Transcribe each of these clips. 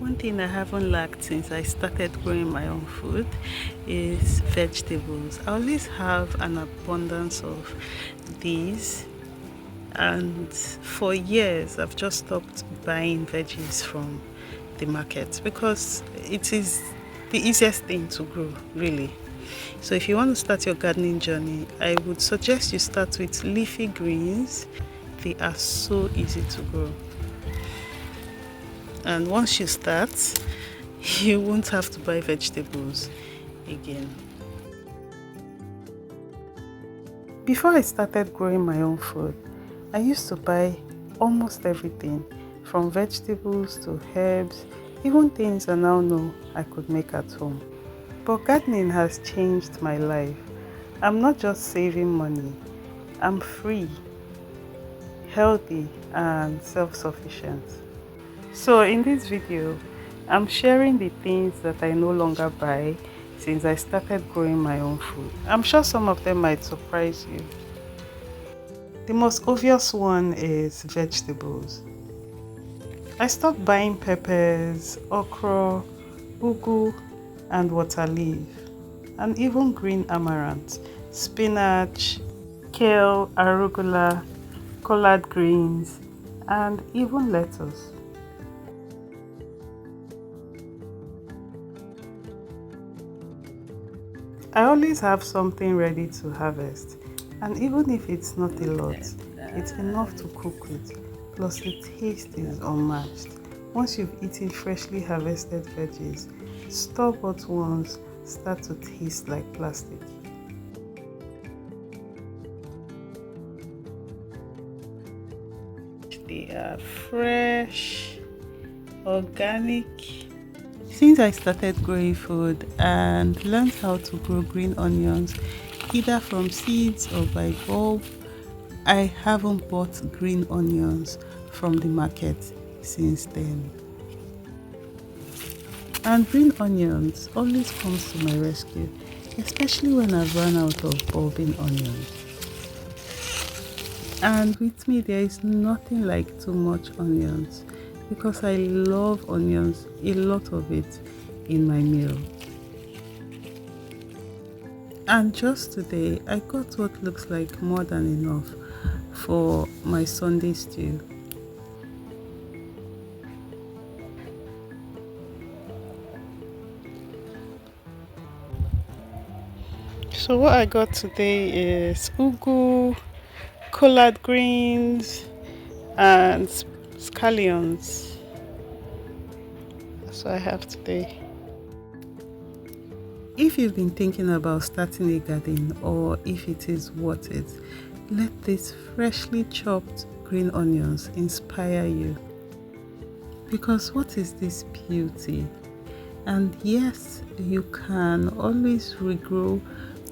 One thing I haven't lacked since I started growing my own food is vegetables. I always have an abundance of these, and for years I've just stopped buying veggies from the market because it is the easiest thing to grow, really. So if you want to start your gardening journey, I would suggest you start with leafy greens. They are so easy to grow, and once you start, you won't have to buy vegetables again. Before I started growing my own food, I used to buy almost everything, from vegetables to herbs, even things I now know I could make at home. But gardening has changed my life. I'm not just saving money, I'm free, healthy, and self-sufficient. So in this video, I'm sharing the things that I no longer buy since I started growing my own food. I'm sure some of them might surprise you. The most obvious one is vegetables. I stopped buying peppers, okra, ugu, and water leaf, and even green amaranth, spinach, kale, arugula, collard greens, and even lettuce. I always have something ready to harvest, and even if it's not a lot, it's enough to cook with, plus the taste is unmatched. Once you've eaten freshly harvested veggies, store-bought ones start to taste like plastic. They are fresh, organic. Since I started growing food and learned how to grow green onions, either from seeds or by bulb, I haven't bought green onions from the market since then. And green onions always comes to my rescue, especially when I've run out of bulbing onions. And with me, there is nothing like too much onions, because I love onions, a lot of it, in my meal. And just today, I got what looks like more than enough for my Sunday stew. So what I got today is ugu, collard greens, and scallions. That's what I have today. If you've been thinking about starting a garden, or if it is worth it, let these freshly chopped green onions inspire you. Because what is this beauty? And yes, you can always regrow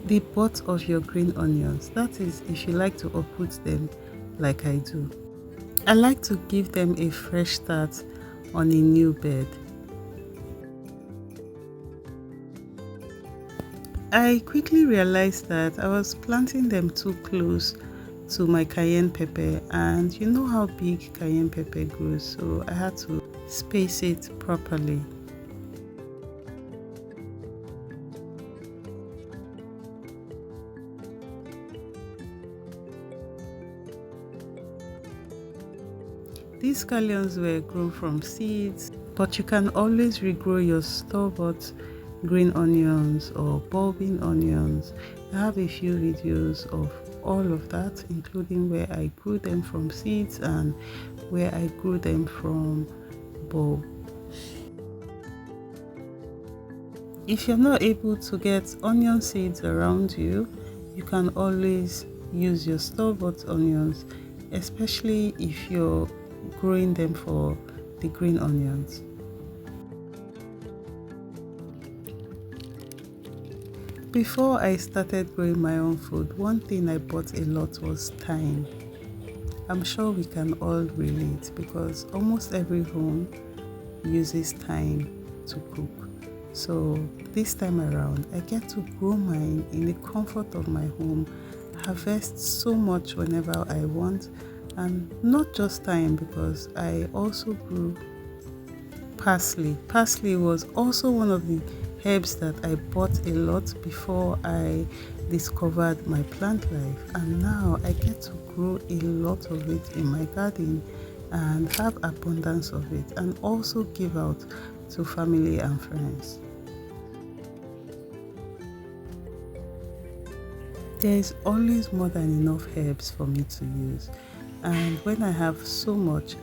the butt of your green onions. That is, if you like to uproot them like I do. I like to give them a fresh start on a new bed. I quickly realized that I was planting them too close to my cayenne pepper, and you know how big cayenne pepper grows, so I had to space it properly. These scallions were grown from seeds, but you can always regrow your store-bought green onions or bulbing onions. I have a few videos of all of that, including where I grew them from seeds and where I grew them from bulb. If you're not able to get onion seeds around you, you can always use your store-bought onions, especially if you're growing them for the green onions. Before I started growing my own food, one thing I bought a lot was thyme. I'm sure we can all relate because almost every home uses thyme to cook. So this time around, I get to grow mine in the comfort of my home, harvest so much whenever I want, and not just thyme, because I also grew parsley. Parsley was also one of the herbs that I bought a lot before I discovered my plant life, and now I get to grow a lot of it in my garden and have abundance of it, and also give out to family and friends. There is always more than enough herbs for me to use, and when I have so much,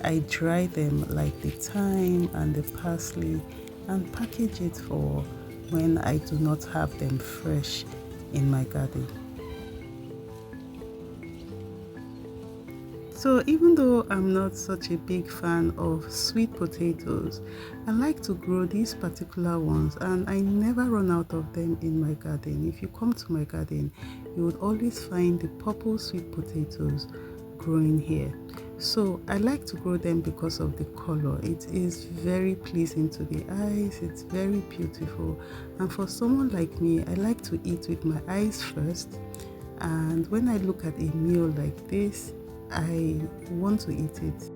I dry them like the thyme and the parsley and package it for when I do not have them fresh in my garden. So even though I'm not such a big fan of sweet potatoes, I like to grow these particular ones, and I never run out of them in my garden. If you come to my garden, you would always find the purple sweet potatoes growing here. So I like to grow them because of the color. It is very pleasing to the eyes, it's very beautiful, and for someone like me, I like to eat with my eyes first, and when I look at a meal like this, I want to eat it.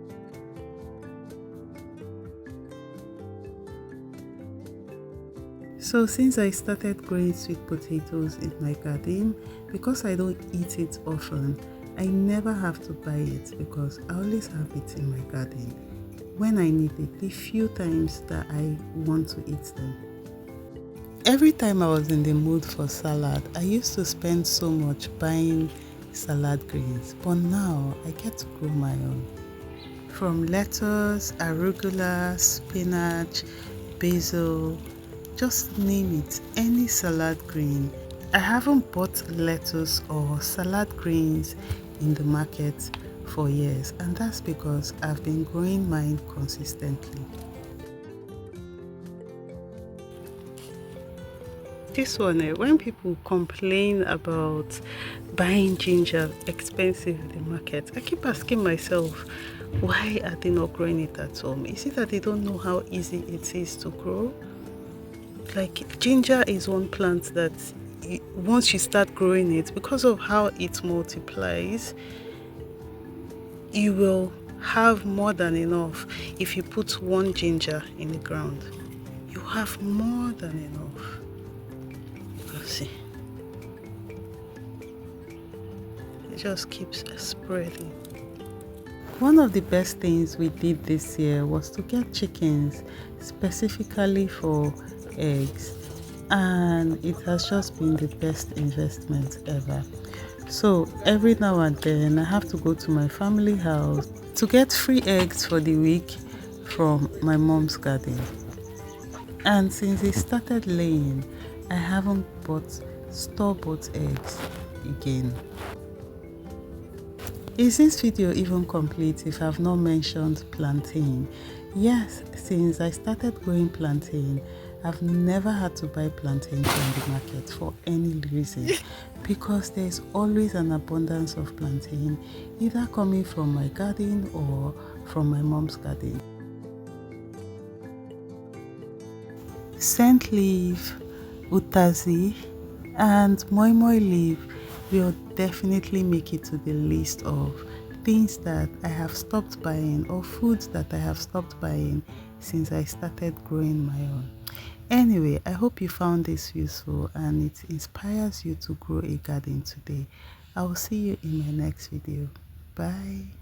So since I started growing sweet potatoes in my garden, because I don't eat it often, I never have to buy it because I always have it in my garden when I need it, the few times that I want to eat them. Every time I was in the mood for salad, I used to spend so much buying salad greens, but now I get to grow my own. From lettuce, arugula, spinach, basil, just name it, any salad green. I haven't bought lettuce or salad greens in the market for years, and that's because I've been growing mine consistently. This one, when people complain about buying ginger expensive in the market, I keep asking myself, why are they not growing it at home? Is it that they don't know how easy it is to grow? Like, ginger is one plant that once you start growing it, because of how it multiplies, you will have more than enough. If you put one ginger in the ground, you have more than enough. See, it just keeps spreading. One of the best things we did this year was to get chickens specifically for eggs, and it has just been the best investment ever. So every now and then I have to go to my family house to get free eggs for the week from my mom's garden. And since it started laying, I haven't bought store-bought eggs again. Is this video even complete if I've not mentioned plantain? Yes, since I started growing plantain, I've never had to buy plantain from the market for any reason, because there's always an abundance of plantain, either coming from my garden or from my mom's garden. Scent leaf, utazi, and moi moi leaf will definitely make it to the list of things that I have stopped buying, or foods that I have stopped buying since I started growing my own. Anyway, I hope you found this useful and it inspires you to grow a garden today. I will see you in my next video. Bye.